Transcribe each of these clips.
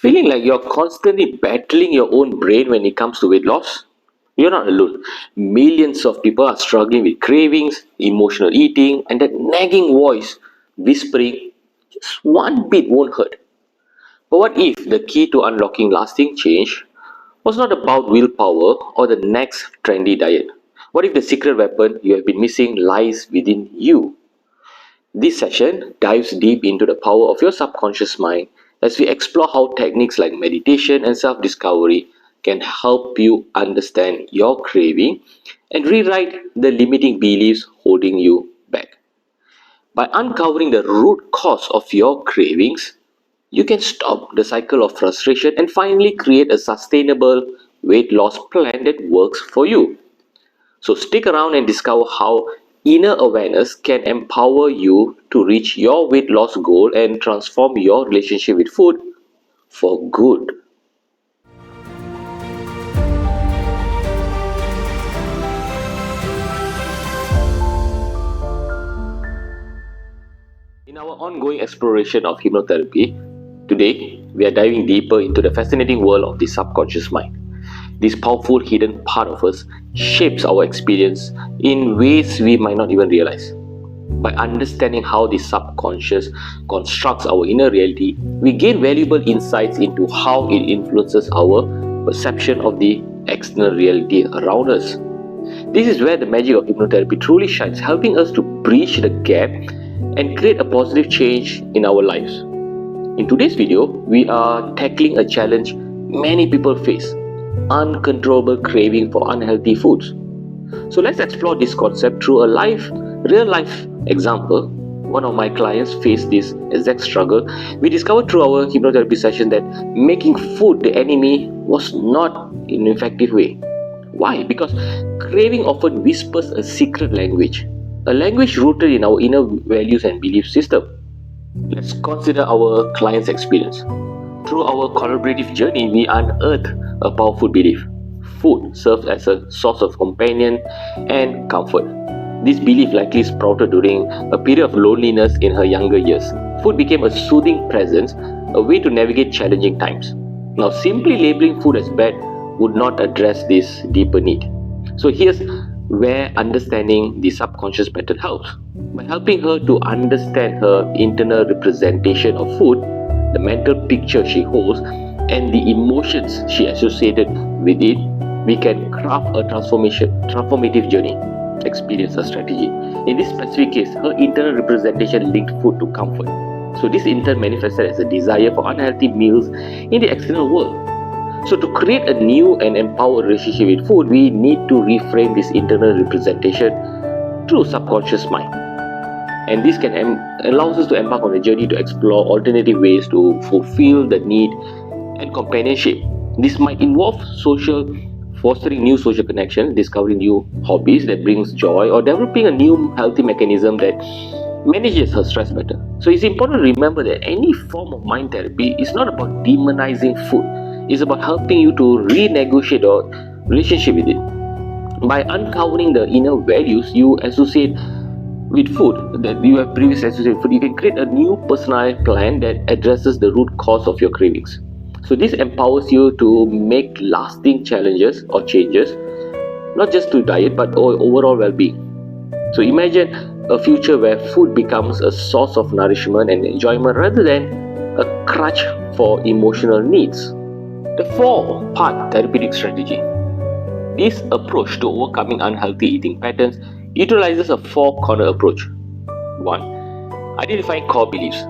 Feeling like you're constantly battling your own brain when it comes to weight loss? You're not alone. Millions of people are struggling with cravings, emotional eating, and that nagging voice whispering, just one bit won't hurt. But what if the key to unlocking lasting change was not about willpower or the next trendy diet? What if the secret weapon you have been missing lies within you? This session dives deep into the power of your subconscious mind as we explore how techniques like meditation and self discovery can help you understand your craving and rewrite the limiting beliefs holding you back. By uncovering the root cause of your cravings, you can stop the cycle of frustration and finally create a sustainable weight loss plan that works for you. So stick around and discover how inner awareness can empower you to reach your weight loss goal and transform your relationship with food for good. In our ongoing exploration of hypnotherapy, today we are diving deeper into the fascinating world of the subconscious mind. This powerful hidden part of us shapes our experience in ways we might not even realize. By understanding how the subconscious constructs our inner reality, we gain valuable insights into how it influences our perception of the external reality around us. This is where the magic of hypnotherapy truly shines, helping us to bridge the gap and create a positive change in our lives. In today's video, we are tackling a challenge many people face: uncontrollable craving for unhealthy foods. So let's explore this concept through a real life example. One of my clients faced this exact struggle. We discovered through our hypnotherapy session that making food the enemy was not an effective way. Why? Because craving often whispers a secret language, a language rooted in our inner values and belief system. Let's consider our client's experience. Through our collaborative journey, we unearthed a powerful belief: food serves as a source of companion and comfort. This belief likely sprouted during a period of loneliness in her younger years. Food became a soothing presence, a way to navigate challenging times. Now, simply labeling food as bad would not address this deeper need. So, here's where understanding the subconscious pattern helps. By helping her to understand her internal representation of food, the mental picture she holds, and the emotions she associated with it, we can craft a transformative journey experience or strategy. In this specific case, her internal representation linked food to comfort. So this in turn manifested as a desire for unhealthy meals in the external world. So to create a new and empowered relationship with food, we need to reframe this internal representation through subconscious mind. And this can allows us to embark on a journey to explore alternative ways to fulfill the need and companionship. This might involve fostering new social connections, discovering new hobbies that brings joy, or developing a new healthy mechanism that manages her stress better. So it's important to remember that any form of mind therapy is not about demonizing food. It's about helping you to renegotiate your relationship with it. By uncovering the inner values you associate with food that you have previously associated with food, you can create a new personalized plan that addresses the root cause of your cravings. So this empowers you to make lasting challenges or changes, not just to diet but overall well-being. So imagine a future where food becomes a source of nourishment and enjoyment rather than a crutch for emotional needs. The 4-part therapeutic strategy. This approach to overcoming unhealthy eating patterns utilizes a 4-corner approach. 1. Identifying core beliefs.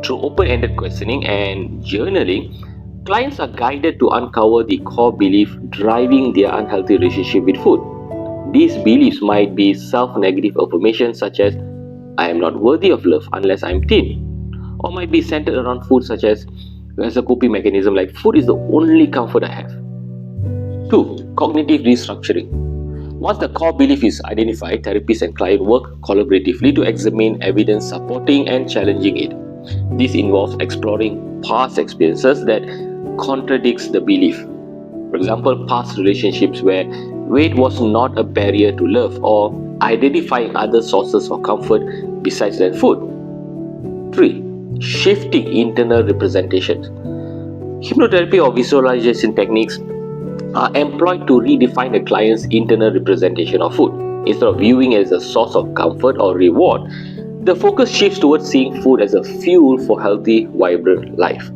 Through open-ended questioning and journaling, clients are guided to uncover the core belief driving their unhealthy relationship with food. These beliefs might be self-negative affirmations such as "I am not worthy of love unless I'm thin," or might be centered around food such as a coping mechanism like "food is the only comfort I have." 2. Cognitive restructuring. Once the core belief is identified, therapists and client work collaboratively to examine evidence supporting and challenging it. This involves exploring past experiences that contradicts the belief. For example, past relationships where weight was not a barrier to love, or identifying other sources for comfort besides that food. 3. Shifting internal representations. Hypnotherapy or visualization techniques are employed to redefine the client's internal representation of food. Instead of viewing it as a source of comfort or reward, the focus shifts towards seeing food as a fuel for healthy, vibrant life.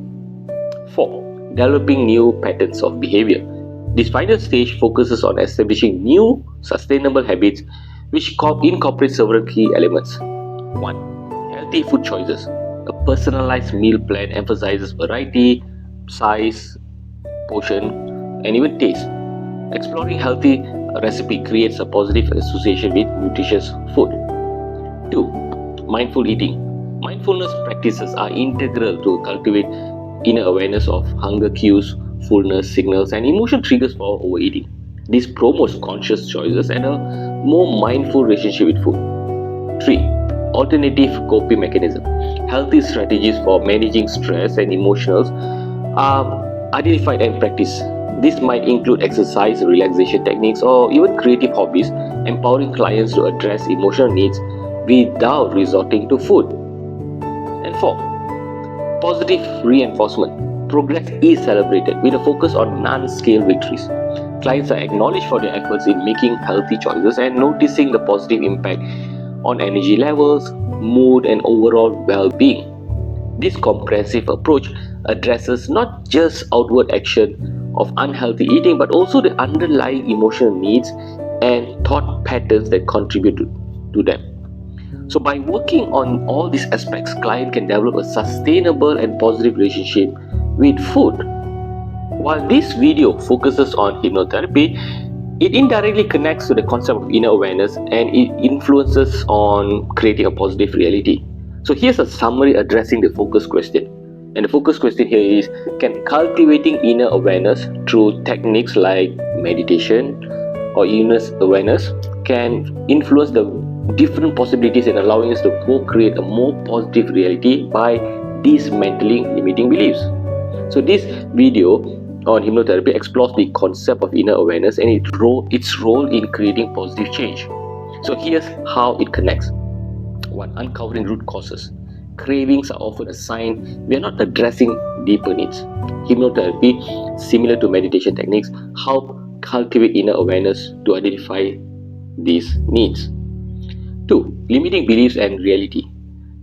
4. Developing new patterns of behavior. This final stage focuses on establishing new, sustainable habits which incorporate several key elements. 1. Healthy food choices. A personalized meal plan emphasizes variety, size, portion, and even taste. Exploring healthy recipe creates a positive association with nutritious food. 2. Mindful eating. Mindfulness practices are integral to cultivate inner awareness of hunger cues, fullness signals, and emotion triggers for overeating. This promotes conscious choices and a more mindful relationship with food. 3. Alternative coping mechanism. Healthy strategies for managing stress and emotions are identified and practiced. This might include exercise, relaxation techniques, or even creative hobbies, empowering clients to address emotional needs without resorting to food. And 4. Positive reinforcement. Progress is celebrated with a focus on non-scale victories. Clients are acknowledged for their efforts in making healthy choices and noticing the positive impact on energy levels, mood, and overall well-being. This comprehensive approach addresses not just outward action of unhealthy eating but also the underlying emotional needs and thought patterns that contribute to them. So by working on all these aspects, client can develop a sustainable and positive relationship with food. While this video focuses on hypnotherapy, it indirectly connects to the concept of inner awareness and it influences on creating a positive reality. So here's a summary addressing the focus question. And the focus question here is, can cultivating inner awareness through techniques like meditation or inner awareness can influence the different possibilities and allowing us to co-create a more positive reality by dismantling limiting beliefs. So this video on hypnotherapy explores the concept of inner awareness and its role in creating positive change. So here's how it connects. 1. Uncovering root causes. Cravings are often a sign we are not addressing deeper needs. Hypnotherapy, similar to meditation techniques, help cultivate inner awareness to identify these needs. 2. Limiting beliefs and reality.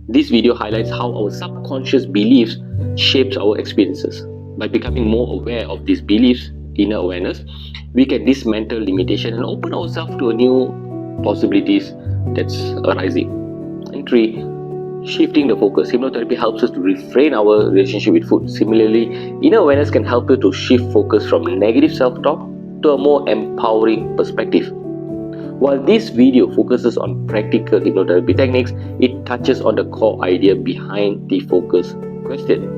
This video highlights how our subconscious beliefs shapes our experiences. By becoming more aware of these beliefs, inner awareness, we can dismantle limitation and open ourselves to new possibilities that's arising. And 3. Shifting the focus. Hypnotherapy helps us to reframe our relationship with food. Similarly, inner awareness can help you to shift focus from negative self-talk to a more empowering perspective. While this video focuses on practical hypnotherapy techniques, it touches on the core idea behind the focus question.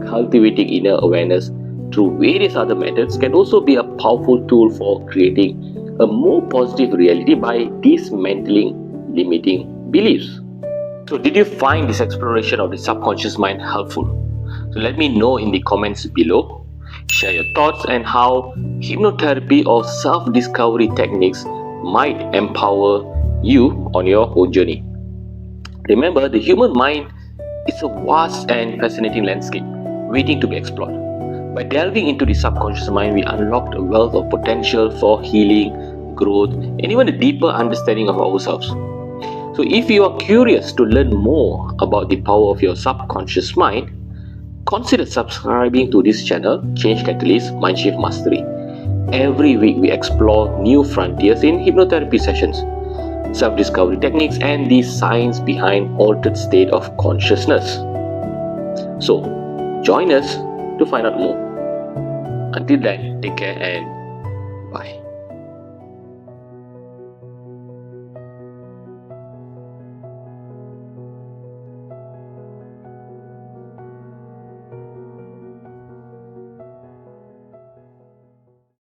Cultivating inner awareness through various other methods can also be a powerful tool for creating a more positive reality by dismantling limiting beliefs. So did you find this exploration of the subconscious mind helpful? So let me know in the comments below. Share your thoughts and how hypnotherapy or self-discovery techniques might empower you on your own journey. Remember, the human mind is a vast and fascinating landscape waiting to be explored. By delving into the subconscious mind, we unlock a wealth of potential for healing, growth, and even a deeper understanding of ourselves. So if you are curious to learn more about the power of your subconscious mind, consider subscribing to this channel, Change Catalyst Mindshift Mastery. Every week we explore new frontiers in hypnotherapy sessions, self-discovery techniques, and the science behind altered state of consciousness. So join us to find out more. Until then, take care and bye.